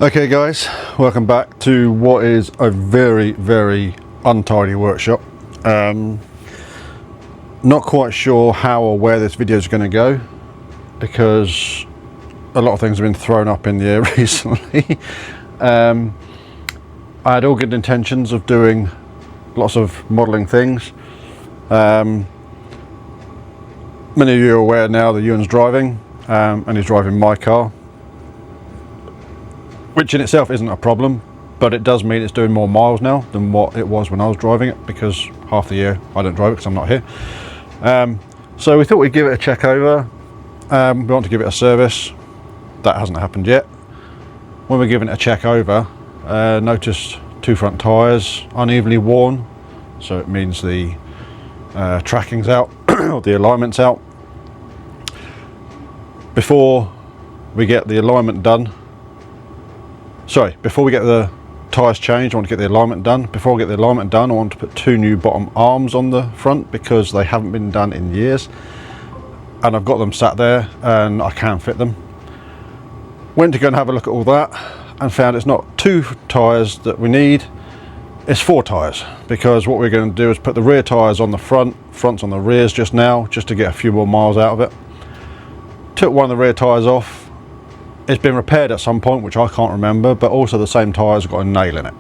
Okay guys, welcome back to what is a very untidy workshop. Not quite sure how or where this video is going to go because a lot of things have been thrown up in the air recently. I had all good intentions of doing lots of modelling things. Many of you are aware now that Ewan's driving and he's driving my car, which in itself isn't a problem, but it does mean it's doing more miles now than what it was when I was driving it, because half the year I don't drive it because I'm not here. So we thought we'd give it a check over. We want to give it a service. That hasn't happened yet. When we're giving it a check over, noticed two front tyres unevenly worn, so it means the tracking's out or the alignment's out. Before we get the alignment done, before we get the tyres changed, I want to get the alignment done. Before I get the alignment done, I want to put two new bottom arms on the front because they haven't been done in years. And I've got them sat there and I can fit them. Went to go and have a look at all that and found it's not two tyres that we need, it's four tyres. Because what we're going to do is put the rear tyres on the fronts on the rears just now, just to get a few more miles out of it. Took one of the rear tyres off. It's been repaired at some point, which I can't remember, but also the same tyre's got a nail in it.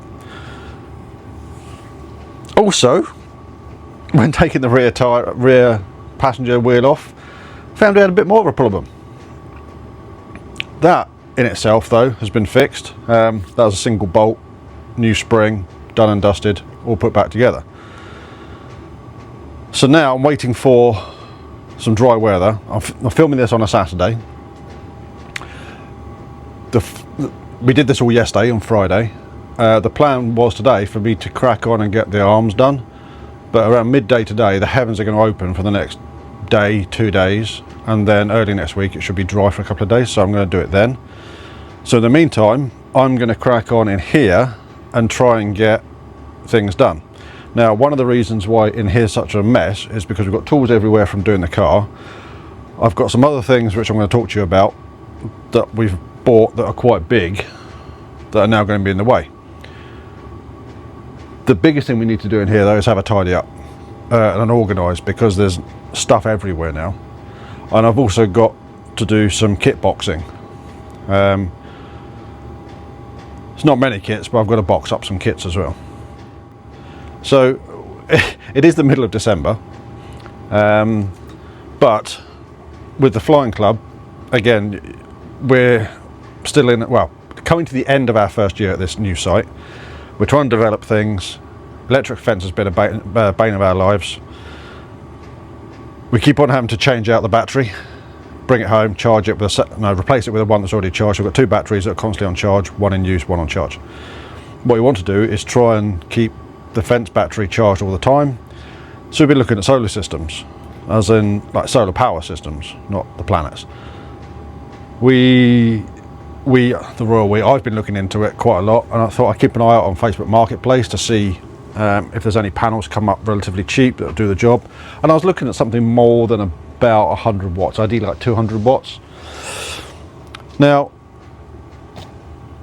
Also, when taking the rear passenger wheel off, found we had a bit more of a problem. That in itself though has been fixed. That was a single bolt, new spring, done and dusted, all put back together. So now I'm waiting for some dry weather. I'm filming this on a Saturday. We did this all yesterday on Friday. The plan was today for me to crack on and get the arms done, but around midday today the heavens are going to open for the next day, 2 days, and then early next week it should be dry for a couple of days, so I'm going to do it then. So in the meantime I'm going to crack on in here and try and get things done. Now, one of the reasons why in here's such a mess is because we've got tools everywhere from doing the car. I've got some other things which I'm going to talk to you about that we've bought that are quite big that are now going to be in the way. The biggest thing we need to do in here though is have a tidy up and organise, because there's stuff everywhere now. And I've also got to do some kit boxing. It's not many kits, but I've got to box up some kits as well. So it is the middle of December, but with the flying club, again, we're still coming to the end of our first year at this new site. We're trying to develop things. Electric fence has been a bane of our lives. We keep on having to change out the battery, bring it home, charge it with replace it with one that's already charged. We've got two batteries that are constantly on charge, one in use, one on charge. What we want to do is try and keep the fence battery charged all the time. So we'll be looking at solar systems, as in like solar power systems, not the planets. I've been looking into it quite a lot, and I thought I'd keep an eye out on Facebook Marketplace to see if there's any panels come up relatively cheap that'll do the job. And I was looking at something more than about 100 watts, ideally like 200 watts. Now,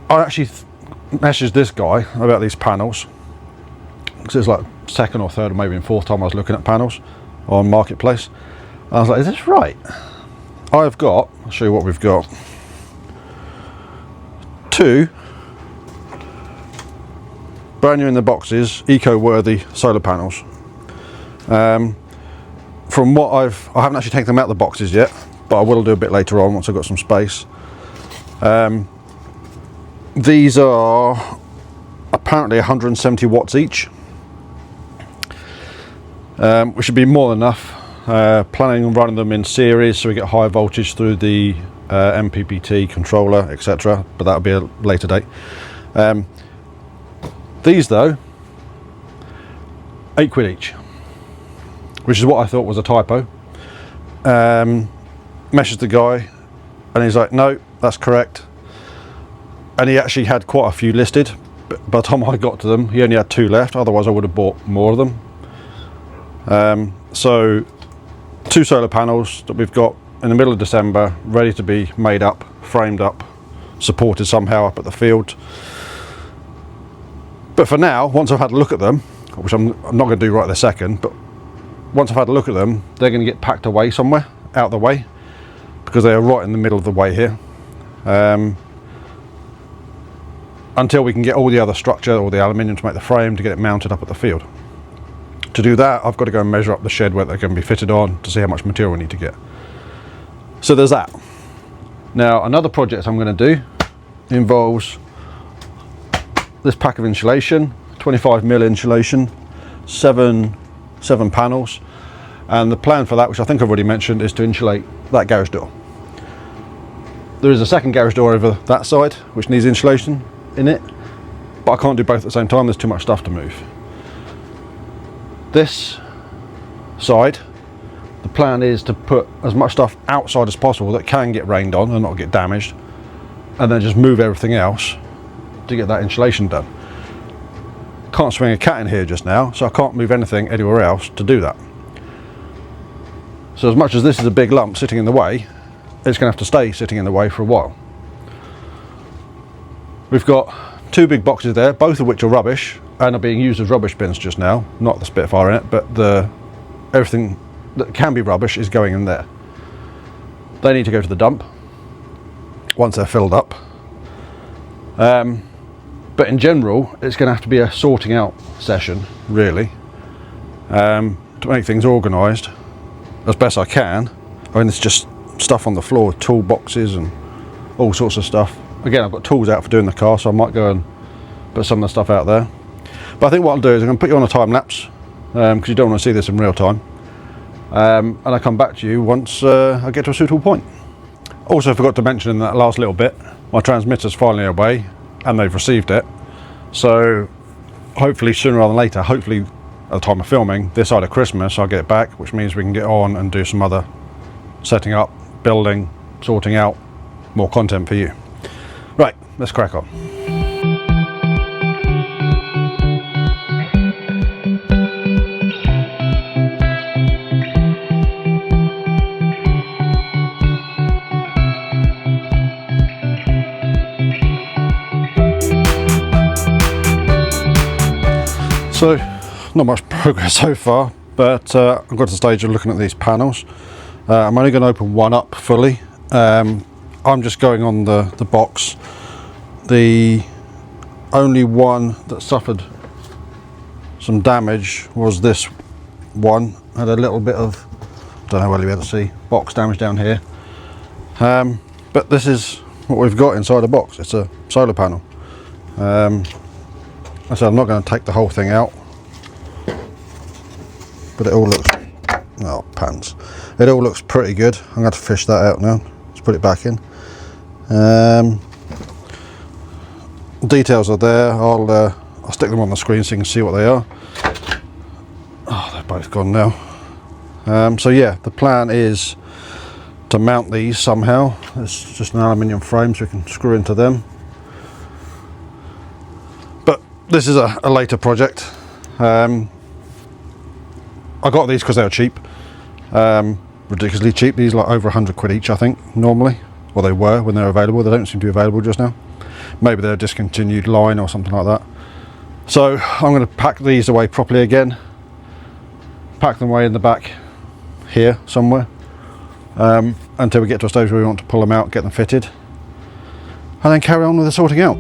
I actually messaged this guy about these panels, because it's like second or third or maybe fourth time I was looking at panels on Marketplace. And I was like, is this right? I'll show you what we've got. Two brand new in the boxes, eco-worthy solar panels. From what I haven't actually taken them out of the boxes yet, but I will do a bit later on once I've got some space. These are apparently 170 watts each, which should be more than enough. Planning on running them in series so we get high voltage through the MPPT controller, etc., but that'll be a later date. These though, £8 each, which is what I thought was a typo. Messaged the guy and he's like, no, that's correct. And he actually had quite a few listed, but by the time I got to them he only had two left, otherwise I would have bought more of them. So two solar panels that we've got in the middle of December, ready to be made up, framed up, supported somehow up at the field. But for now, once I've had a look at them, which I'm not going to do right this second, but once I've had a look at them, they're going to get packed away somewhere, out of the way, because they are right in the middle of the way here. Until we can get all the other structure, or the aluminium to make the frame, to get it mounted up at the field. To do that, I've got to go and measure up the shed where they're going to be fitted on to see how much material we need to get. So there's that. Now, another project I'm going to do involves this pack of insulation, 25mm insulation, seven panels, and the plan for that, which I think I've already mentioned, is to insulate that garage door. There is a second garage door over that side which needs insulation in it, but I can't do both at the same time. There's too much stuff to move. This side, the plan is to put as much stuff outside as possible that can get rained on and not get damaged, and then just move everything else to get that insulation done. Can't swing a cat in here just now, so I can't move anything anywhere else to do that. So as much as this is a big lump sitting in the way, it's going to have to stay sitting in the way for a while. We've got two big boxes there, both of which are rubbish and are being used as rubbish bins just now. Not the Spitfire in it, but everything that can be rubbish is going in there. They need to go to the dump once they're filled up. But in general, it's going to have to be a sorting out session, really, to make things organised as best I can. I mean, it's just stuff on the floor, toolboxes and all sorts of stuff. Again, I've got tools out for doing the car, so I might go and put some of the stuff out there. But I think what I'll do is I'm going to put you on a time lapse, because you don't want to see this in real time. And I'll come back to you once I get to a suitable point. Also forgot to mention in that last little bit, my transmitter's finally away and they've received it. So hopefully sooner rather than later, hopefully at the time of filming, this side of Christmas, I'll get it back, which means we can get on and do some other setting up, building, sorting out, more content for you. Right, let's crack on. So, not much progress so far, but I've got to the stage of looking at these panels. I'm only going to open one up fully. I'm just going on the box. The only one that suffered some damage was this one. Had a little bit of, don't know whether you'll be able to see, box damage down here. But this is what we've got inside the box. It's a solar panel. I said I'm not going to take the whole thing out, but it all looks, oh pants, it all looks pretty good. I'm going to have to fish that out now. Let's put it back in. Details are there. I'll stick them on the screen so you can see what they are. Oh, they're both gone now. So yeah, the plan is to mount these somehow. It's just an aluminium frame so we can screw into them. But this is a later project. I got these because they were cheap, ridiculously cheap. These are like over 100 quid each, I think, normally. Well, they were when they were available. They don't seem to be available just now. Maybe they're a discontinued line or something like that. So I'm going to pack these away properly again. Pack them away in the back here somewhere, until we get to a stage where we want to pull them out, get them fitted, and then carry on with the sorting out.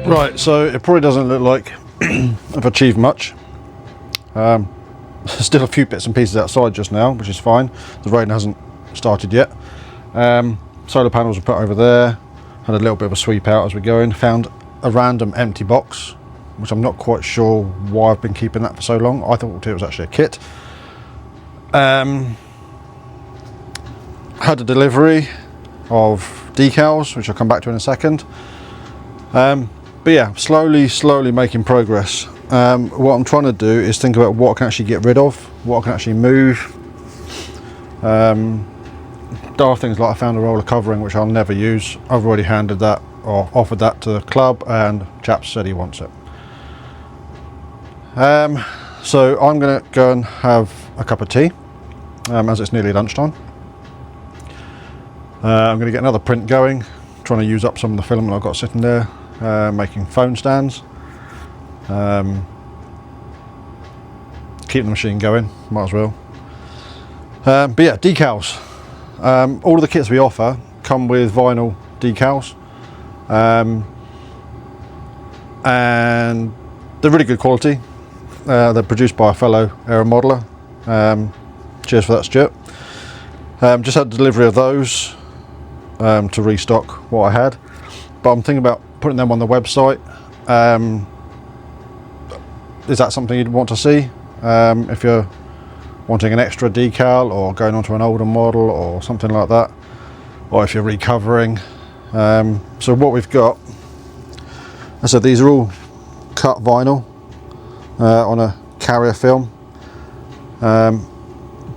Right, so it probably doesn't look like I've achieved much. Still a few bits and pieces outside just now, which is fine. The rain hasn't started yet. Solar panels were put over there. Had a little bit of a sweep out as we go in. Found a random empty box, which I'm not quite sure why I've been keeping that for so long. I thought it was actually a kit. Had a delivery of decals, which I'll come back to in a second. But yeah, slowly making progress. What I'm trying to do is think about what I can actually get rid of, what I can actually move. There are things like I found a roller covering which I'll never use. I've already handed that or offered that to the club, and chap said he wants it. So I'm going to go and have a cup of tea, as it's nearly lunchtime. I'm going to get another print going, trying to use up some of the filament I've got sitting there, making phone stands. Keep the machine going, might as well. But yeah, decals. All of the kits we offer come with vinyl decals, and they're really good quality. They're produced by a fellow aero modeller. Cheers for that, Stuart. Just had delivery of those to restock what I had, but I'm thinking about putting them on the website. Is that something you'd want to see if you're wanting an extra decal or going onto an older model or something like that, or if you're recovering? So what we've got, so these are all cut vinyl on a carrier film.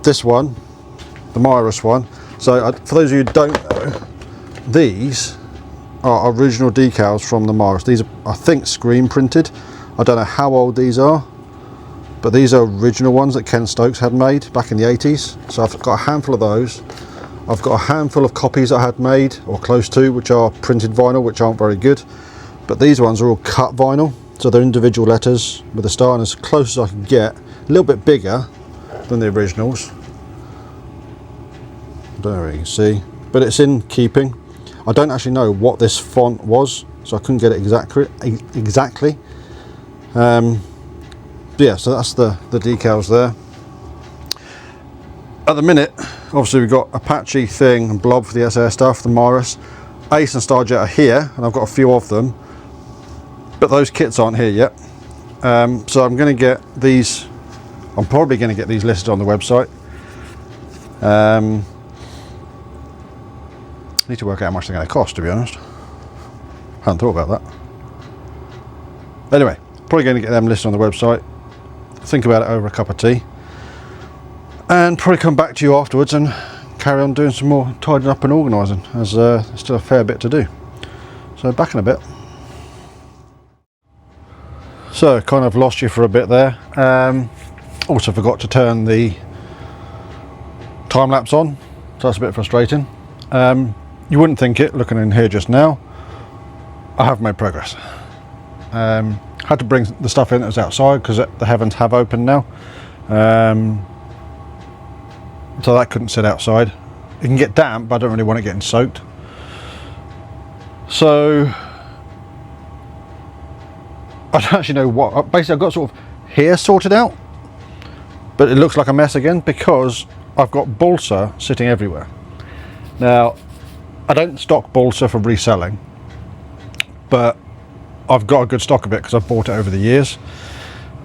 This one, the Myris one, so for those of you who don't know, these are original decals from the Myris. These are, I think, screen printed. I don't know how old these are, but these are original ones that Ken Stokes had made back in the 80s. So I've got a handful of those. I've got a handful of copies I had made, or close to, which are printed vinyl, which aren't very good. But these ones are all cut vinyl, so they're individual letters with a star, and as close as I can get, a little bit bigger than the originals. I don't know if you can see, but it's in keeping. I don't actually know what this font was, so I couldn't get it exactly. Yeah, so that's the decals there. At the minute, obviously we've got Apache, Thing and Blob for the SAS stuff, the Myris. Ace and Starjet are here, and I've got a few of them, but those kits aren't here yet. So I'm going to get these, I'm probably going to get these listed on the website. Need to work out how much they're going to cost, to be honest. Hadn't thought about that. Anyway, probably going to get them listed on the website. Think about it over a cup of tea, and probably come back to you afterwards and carry on doing some more tidying up and organising, as there's still a fair bit to do. So back in a bit. So kind of lost you for a bit there. Also forgot to turn the time lapse on, so that's a bit frustrating. You wouldn't think it looking in here just now. I have made progress. Had to bring the stuff in that was outside because the heavens have opened now, so that couldn't sit outside. It can get damp, but I don't really want it getting soaked. So I don't actually know what. Basically, I've got sort of here sorted out, but it looks like a mess again because I've got balsa sitting everywhere. Now, I don't stock balsa for reselling, but I've got a good stock of it because I've bought it over the years,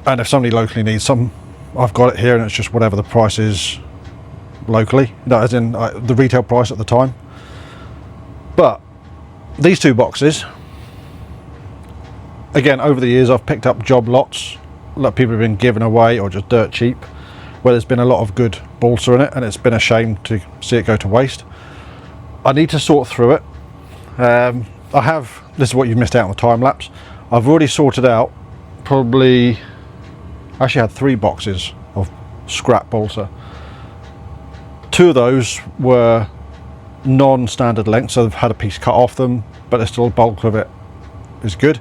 and if somebody locally needs some, I've got it here, and it's just whatever the price is locally, no, as in the retail price at the time. But these two boxes, again, over the years I've picked up job lots that people have been giving away or just dirt cheap, where there's been a lot of good balsa in it, and it's been a shame to see it go to waste. I need to sort through it. I have, this is what you've missed out on the time lapse. I've already sorted out probably, actually had 3 boxes of scrap balsa. 2 of those were non-standard length, so they've had a piece cut off them, but there's still a bulk of it is good.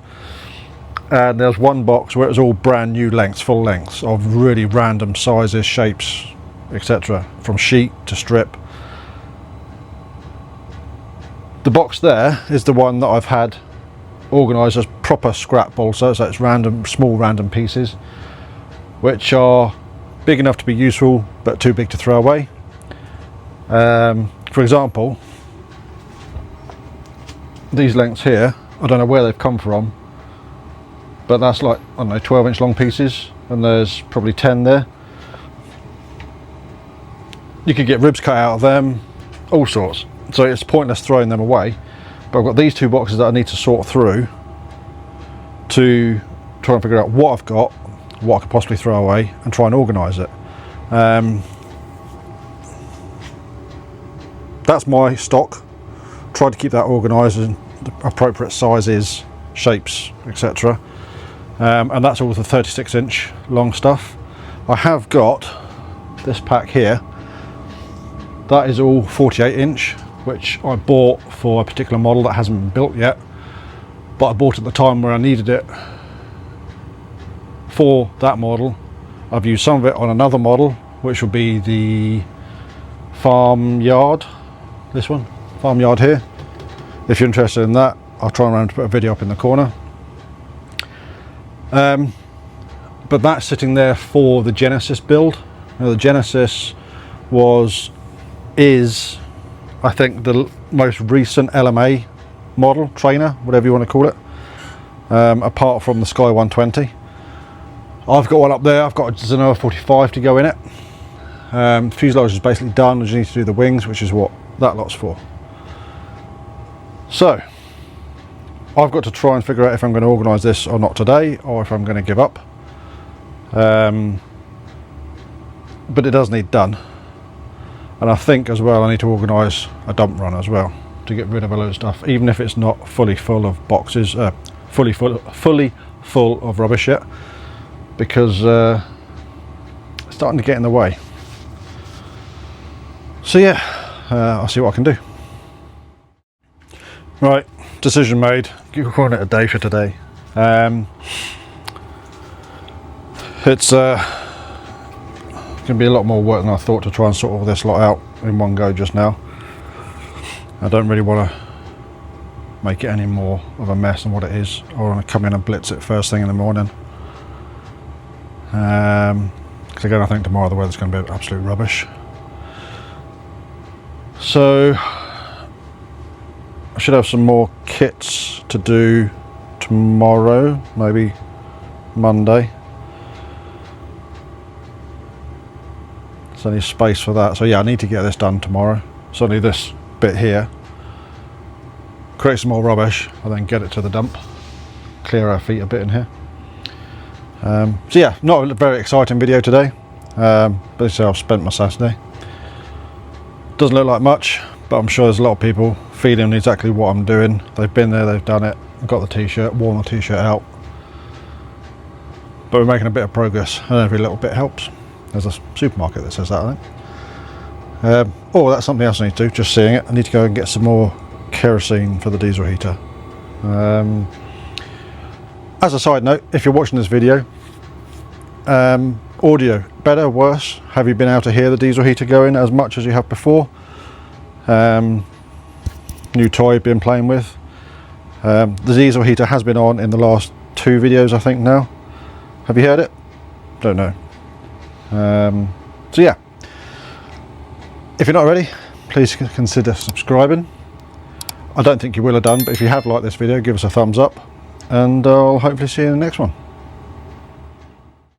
And there's 1 box where it was all brand new lengths, full lengths of really random sizes, shapes, etc., from sheet to strip. The box there is the one that I've had organised as proper scrap balsa, so it's random, small random pieces, which are big enough to be useful but too big to throw away. For example, these lengths here, I don't know where they've come from, but that's like, I don't know, 12-inch long pieces, and there's probably 10 there. You could get ribs cut out of them, all sorts. so it's pointless throwing them away. But I've got these 2 boxes that I need to sort through to try and figure out what I've got, what I could possibly throw away, and try and organise it. That's my stock. Try to keep that organised in the appropriate sizes, shapes, etc. And that's all the 36-inch long stuff. I have got this pack here. That is all 48-inch, which I bought for a particular model that hasn't been built yet. But I bought at the time where I needed it for that model. I've used some of it on another model, which will be the Farmyard. This one, Farmyard here. If you're interested in that, I'll try and remember to put a video up in the corner. But that's sitting there for the Genesis build. Now, the Genesis is I think the most recent LMA model, trainer, whatever you want to call it, apart from the Sky 120. I've got one up there. I've got a Zenoa 45 to go in it. Fuselage is basically done. I just need to do the wings, which is what that lot's for. So I've got to try and figure out if I'm going to organise this or not today, or if I'm going to give up. But it does need done. And I think as well I need to organise a dump run as well to get rid of a load of stuff, even if it's not fully full of boxes, fully full of rubbish yet, because it's starting to get in the way. So yeah, I'll see what I can do. Right, decision made. You're calling it a day for today. It's going to be a lot more work than I thought to try and sort all this lot out in one go just now. I don't really want to make it any more of a mess than what it is. I want to come in and blitz it first thing in the morning. Because again, I think tomorrow the weather's going to be absolute rubbish. So I should have some more kits to do tomorrow, maybe Monday. There's only space for that, so yeah, I need to get this done tomorrow. Certainly this bit here, create some more rubbish and then get it to the dump, clear our feet a bit in here. So yeah, not a very exciting video today, but this is how I've spent my Saturday. Doesn't look like much, but I'm sure there's a lot of people feeling exactly what I'm doing. They've been there, they've done it, got the t-shirt, worn the t-shirt out, but we're making a bit of progress and every little bit helps. There's a supermarket that says that, I think. Oh, that's something else I need to do, just seeing it. I need to go and get some more kerosene for the diesel heater. As a side note, if you're watching this video, audio, better, worse? Have you been able to hear the diesel heater going as much as you have before? New toy I've been playing with. The diesel heater has been on in the last 2 videos, I think now. Have you heard it? Don't know. So yeah, if you're not already, please consider subscribing. I don't think you will have done, but if you have liked this video, give us a thumbs up, and I'll hopefully see you in the next one.